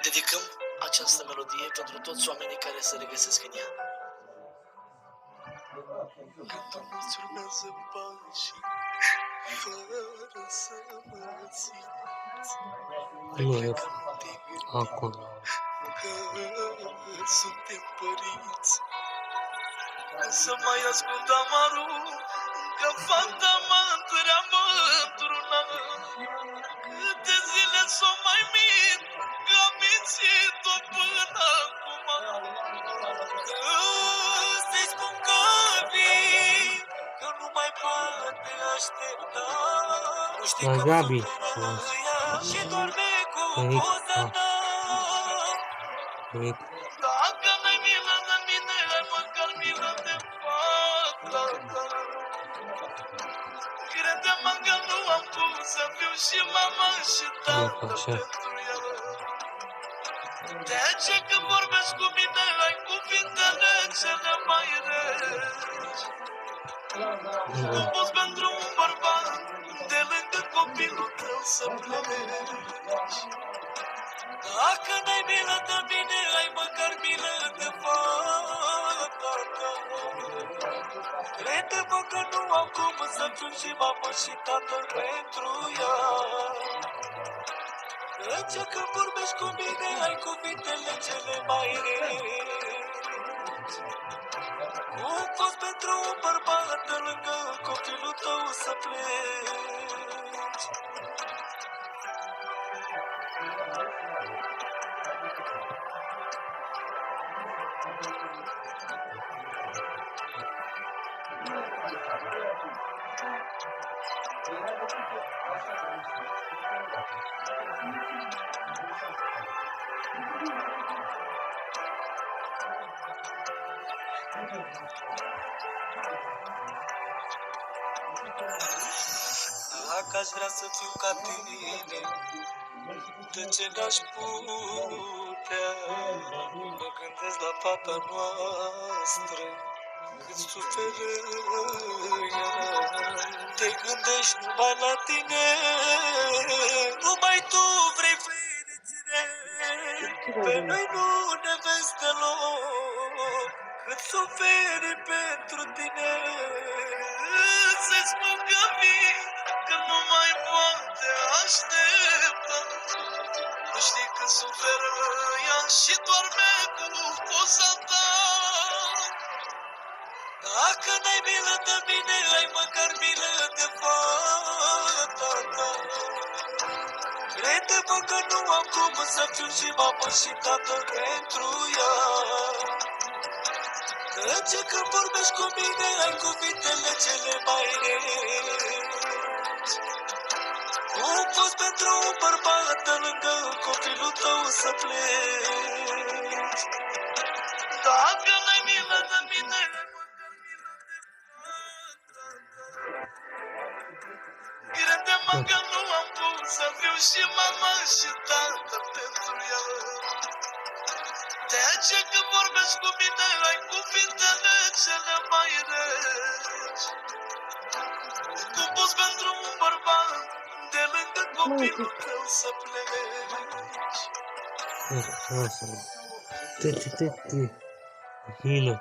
Dedicăm această melodie pentru toți oamenii care se regăsesc în ea. Când nu-ți urmează pașii, fără să mă simți, noi plecăm din gândit că suntem părinți. O să mai ascult amarul, că fata mă întreabă într-una. Câte zile s-o mai mint, că am mințit-o până acum. Să-i spun că vin, că nu mai poate aștepta. Nu știi că ea și dorme cu poza ta. Dacă n-ai milă de mine, ai măcar milă de fata ta. Crede-mă că nu am cum să fiu și mama și tată pentru ea. De ce când vorbești cu mine, ai cuvintele cele mai reci. Nu poți pentru un bărbat de lângă copilul tău să pleci. Dacă n-ai milă de mine, ai măcar milă de fata ta. Crede-mă că nu am cum să fiu și mamă și tată pentru ea. De ce când vorbești cu mine, ai cuvintele cele mai reci. Cum poți pentru un bărbat de lângă copilul tău să pleci? Dacă aș vrea să fiu ca tine, de ce n-aș putea? Mă gândesc la fata noastră, cât suferă ea. Te gândești numai la tine, numai tu vrei fericire. Pe noi nu ne vezi deloc, cât suferi pentru tine. Să-i spun că vii, că nu mai poate aștepta. Nu știi că suferă ea și doarme cu poza ta. Dacă n-ai milă de mine, ai măcar milă de fata ta. Crede-mă că nu am cum să fiu și mamă și tată pentru ea. De ce când vorbești cu mine, ai cuvintele cele mai reci. Cum poți pentru un bărbat de lângă copilul tău să pleci? Dacă n-ai milă de mine, crede-mă că nu am cum să fiu și mama și tată pentru ea. De ce când vorbești cu mine, ai cuvintele cele mai reci. Cum poți pentru un bărbat de lângă copilul tău să pleci? Hilo.